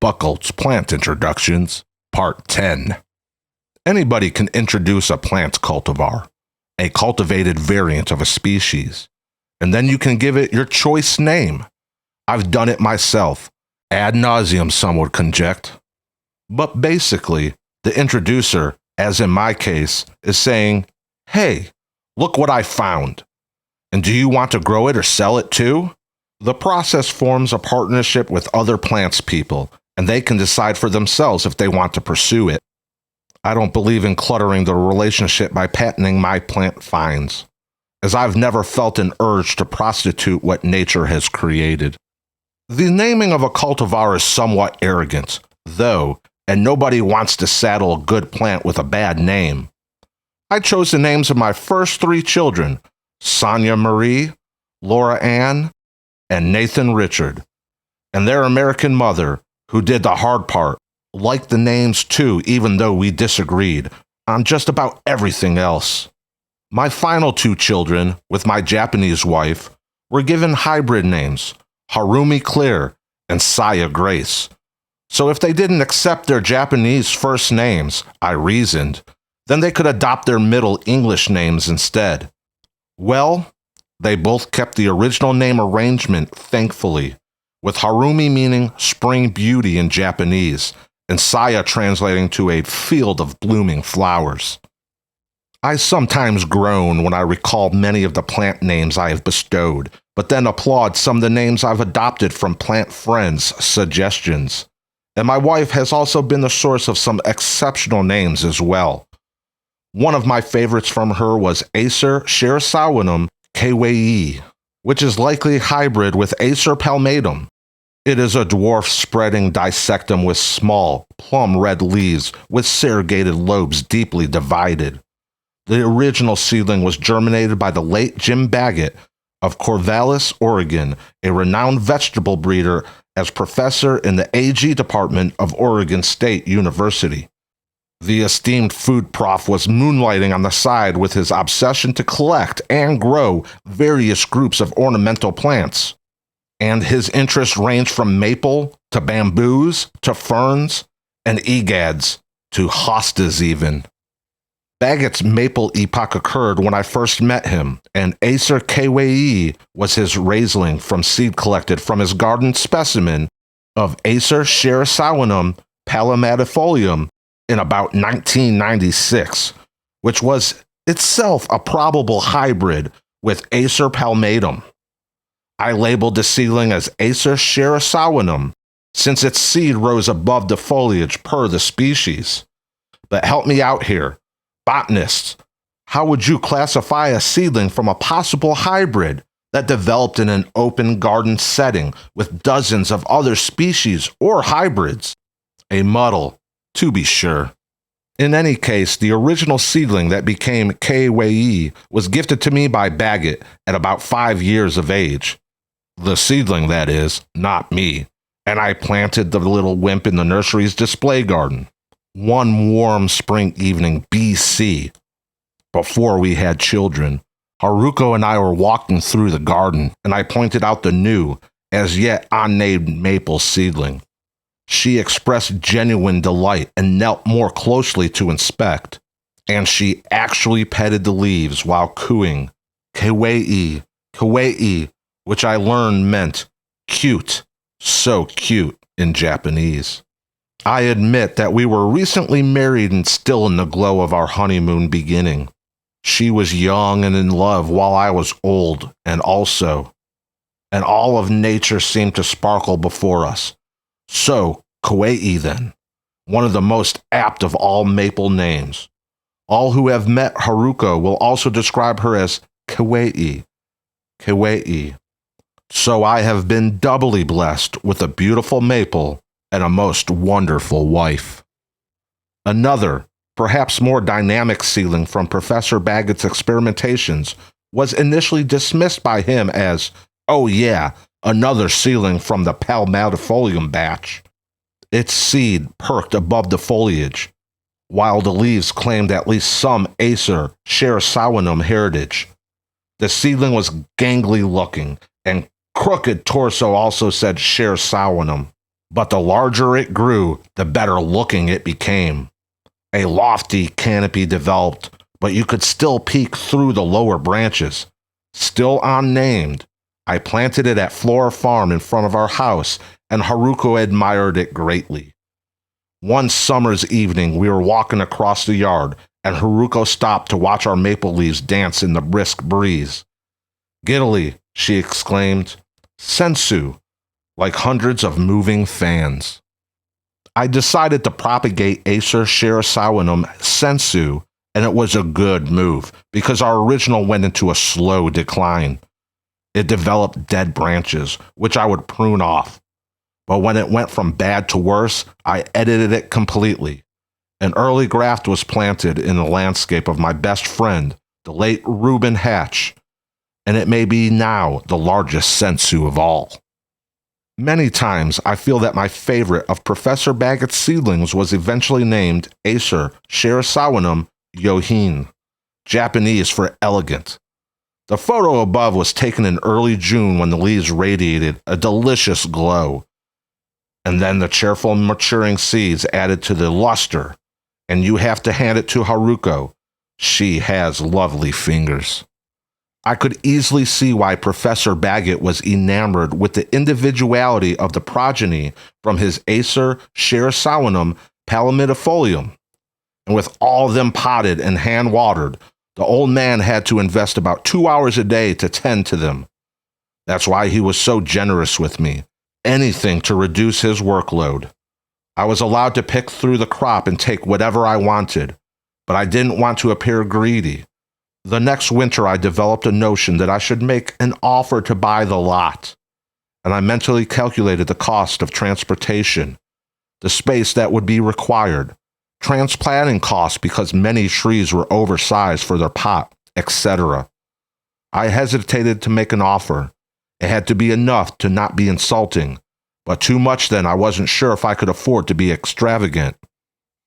Buchholz Plant Introductions, Part 10. Anybody can introduce a plant cultivar, a cultivated variant of a species, and then you can give it your choice name. I've done it myself, ad nauseum some would conject. But basically, the introducer, as in my case, is saying, hey, look what I found. And do you want to grow it or sell it too? The process forms a partnership with other plants people, and they can decide for themselves if they want to pursue it. I don't believe in cluttering the relationship by patenting my plant finds, as I've never felt an urge to prostitute what nature has created. The naming of a cultivar is somewhat arrogant, though, and nobody wants to saddle a good plant with a bad name. I chose the names of my first 3 children, Sonia Marie, Laura Ann, and Nathan Richard, and their American mother, who did the hard part, liked the names too, even though we disagreed on just about everything else. My final 2 children, with my Japanese wife, were given hybrid names, Harumi Clear and Saya Grace. So if they didn't accept their Japanese first names, I reasoned, then they could adopt their Middle English names instead. Well, they both kept the original name arrangement, thankfully, with Harumi meaning spring beauty in Japanese, and Saya translating to a field of blooming flowers. I sometimes groan when I recall many of the plant names I have bestowed, but then applaud some of the names I've adopted from plant friends' suggestions. And my wife has also been the source of some exceptional names as well. One of my favorites from her was Acer Shirasawanum Kwei, which is likely hybrid with Acer palmatum. It is a dwarf spreading dissectum with small, plum-red leaves with serrated lobes deeply divided. The original seedling was germinated by the late Jim Baggett of Corvallis, Oregon, a renowned vegetable breeder as professor in the AG department of Oregon State University. The esteemed food prof was moonlighting on the side with his obsession to collect and grow various groups of ornamental plants. And his interests ranged from maple to bamboos to ferns and egads to hostas even. Baggett's maple epoch occurred when I first met him, and Acer Kwei was his raisling from seed collected from his garden specimen of Acer Shirasawanum palmatifolium in about 1996, which was itself a probable hybrid with Acer palmatum. I labeled the seedling as Acer Shirasawanum since its seed rose above the foliage per the species. But help me out here, botanists. How would you classify a seedling from a possible hybrid that developed in an open garden setting with dozens of other species or hybrids? A muddle, to be sure. In any case, the original seedling that became Kwei was gifted to me by Baggett at about 5 years of age. The seedling, that is, not me. And I planted the little wimp in the nursery's display garden. One warm spring evening BC, before we had children, Haruko and I were walking through the garden, and I pointed out the new, as yet unnamed maple seedling. She expressed genuine delight and knelt more closely to inspect, and she actually petted the leaves while cooing, Kwei, Kwei, which I learned meant cute, so cute in Japanese. I admit that we were recently married and still in the glow of our honeymoon beginning. She was young and in love while I was old and also, and all of nature seemed to sparkle before us. So, Kwei then, one of the most apt of all maple names. All who have met Haruko will also describe her as Kwei, Kwei. So I have been doubly blessed with a beautiful maple and a most wonderful wife. Another, perhaps more dynamic seedling from Professor Baggett's experimentations was initially dismissed by him as, oh yeah, another seedling from the palmatifolium batch. Its seed perked above the foliage, while the leaves claimed at least some Acer Shirasawanum heritage. The seedling was gangly looking, and crooked torso also said Shirasawanum. But the larger it grew, the better looking it became. A lofty canopy developed, but you could still peek through the lower branches. Still unnamed, I planted it at Flora Farm in front of our house, and Haruko admired it greatly. One summer's evening, we were walking across the yard, and Haruko stopped to watch our maple leaves dance in the brisk breeze. Giddily, she exclaimed, "Sensu," like hundreds of moving fans. I decided to propagate Acer shirasawanum sensu, and it was a good move because our original went into a slow decline. It developed dead branches, which I would prune off. But when it went from bad to worse, I edited it completely. An early graft was planted in the landscape of my best friend, the late Reuben Hatch, and it may be now the largest sensu of all. Many times I feel that my favorite of Professor Baggett's seedlings was eventually named Acer Shirasawanum Yohin, Japanese for elegant. The photo above was taken in early June when the leaves radiated a delicious glow. And then the cheerful maturing seeds added to the luster, and you have to hand it to Haruko. She has lovely fingers. I could easily see why Professor Baggett was enamored with the individuality of the progeny from his Acer Shirasawanum palmidifolium. And with all of them potted and hand-watered, the old man had to invest about 2 hours a day to tend to them. That's why he was so generous with me. Anything to reduce his workload. I was allowed to pick through the crop and take whatever I wanted, but I didn't want to appear greedy. The next winter, I developed a notion that I should make an offer to buy the lot, and I mentally calculated the cost of transportation, the space that would be required, transplanting costs because many trees were oversized for their pot, etc. I hesitated to make an offer. It had to be enough to not be insulting, but too much then I wasn't sure if I could afford to be extravagant.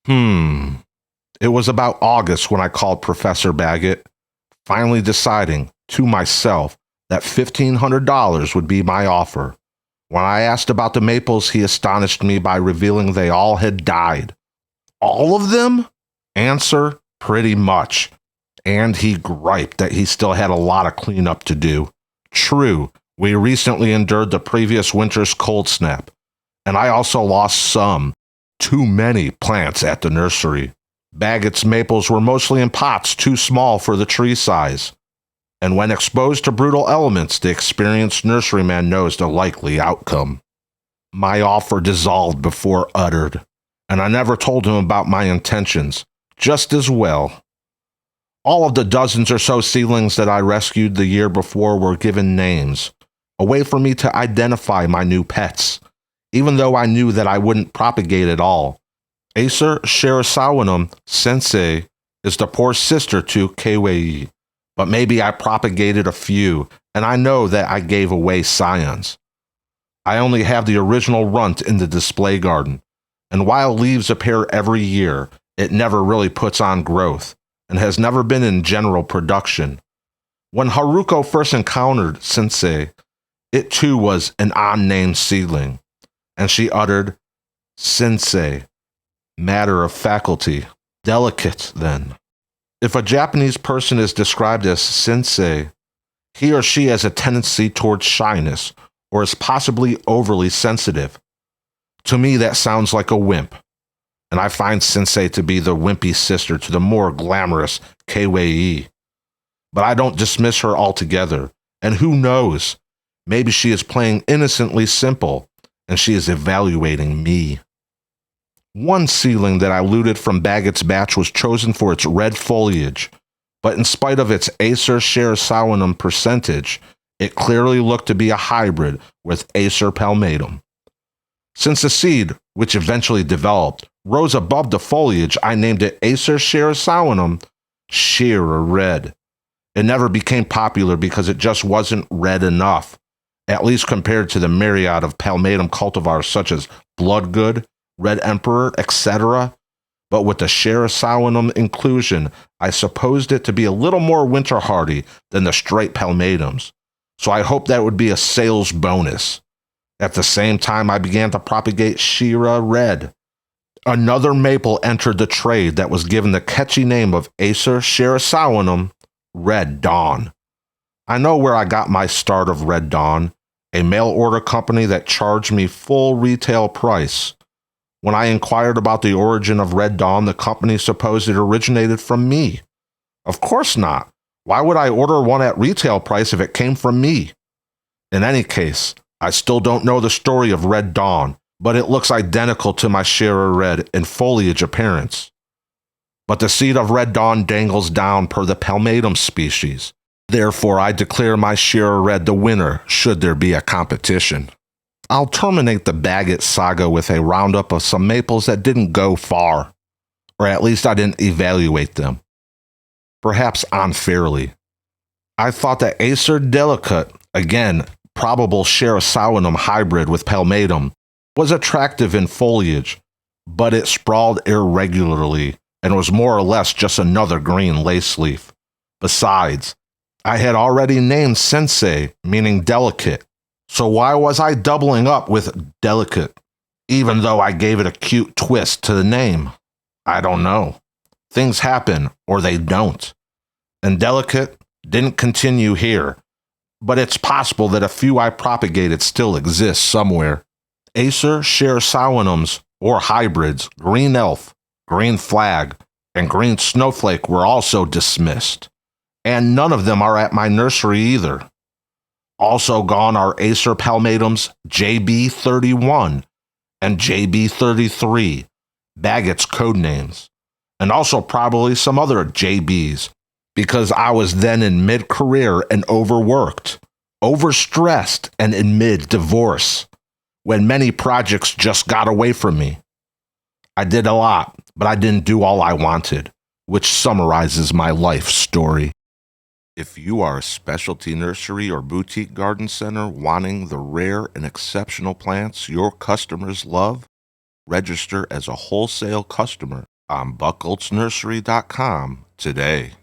It was about August when I called Professor Baggett, finally deciding, to myself, that $1,500 would be my offer. When I asked about the maples, he astonished me by revealing they all had died. All of them? Answer, pretty much. And he griped that he still had a lot of cleanup to do. True, we recently endured the previous winter's cold snap, and I also lost too many plants at the nursery. Baggett's maples were mostly in pots too small for the tree size, and when exposed to brutal elements, the experienced nurseryman knows the likely outcome. My offer dissolved before uttered, and I never told him about my intentions, just as well. All of the dozens or so seedlings that I rescued the year before were given names, a way for me to identify my new pets, even though I knew that I wouldn't propagate at all. Acer Sherasawanum Sensei is the poor sister to Keiwei, but maybe I propagated a few, and I know that I gave away scions. I only have the original runt in the display garden, and while leaves appear every year, it never really puts on growth, and has never been in general production. When Haruko first encountered Sensei, it too was an unnamed seedling, and she uttered, "Sensei." Matter of faculty. Delicate, then. If a Japanese person is described as sensei, he or she has a tendency towards shyness, or is possibly overly sensitive. To me, that sounds like a wimp, and I find sensei to be the wimpy sister to the more glamorous Keiwei. But I don't dismiss her altogether, and who knows, maybe she is playing innocently simple, and she is evaluating me. One seedling that I looted from Baggett's batch was chosen for its red foliage, but in spite of its Acer Sherasawanum percentage, it clearly looked to be a hybrid with Acer palmatum. Since the seed, which eventually developed, rose above the foliage, I named it Acer Sherasawanum Shear Red. It never became popular because it just wasn't red enough, at least compared to the myriad of palmatum cultivars such as Bloodgood, Red Emperor, etc. But with the Sherasawanum inclusion, I supposed it to be a little more winter hardy than the straight palmatums, so I hoped that would be a sales bonus. At the same time, I began to propagate Shear Red. Another maple entered the trade that was given the catchy name of Acer Shirasawanum Red Dawn. I know where I got my start of Red Dawn, a mail order company that charged me full retail price. When I inquired about the origin of Red Dawn, the company supposed it originated from me. Of course not. Why would I order one at retail price if it came from me? In any case, I still don't know the story of Red Dawn, but it looks identical to my Shear Red in foliage appearance. But the seed of Red Dawn dangles down per the palmatum species. Therefore, I declare my Shear Red the winner should there be a competition. I'll terminate the Bagot saga with a roundup of some maples that didn't go far, or at least I didn't evaluate them. Perhaps unfairly. I thought that Acer Delicate, again, probable shirasawanum hybrid with palmatum, was attractive in foliage, but it sprawled irregularly and was more or less just another green lace leaf. Besides, I had already named Sensei, meaning delicate, so why was I doubling up with delicate, even though I gave it a cute twist to the name? I don't know. Things happen, or they don't. And delicate didn't continue here, but it's possible that a few I propagated still exist somewhere. Acer shirasawanums, or hybrids, green elf, green flag, and green snowflake were also dismissed. And none of them are at my nursery either. Also gone are Acer palmatums JB31 and JB33, Bagot's code names, and also probably some other JBs, because I was then in mid-career and overworked, overstressed, and in mid-divorce, when many projects just got away from me. I did a lot, but I didn't do all I wanted, which summarizes my life story. If you are a specialty nursery or boutique garden center wanting the rare and exceptional plants your customers love, register as a wholesale customer on buchholznursery.com today.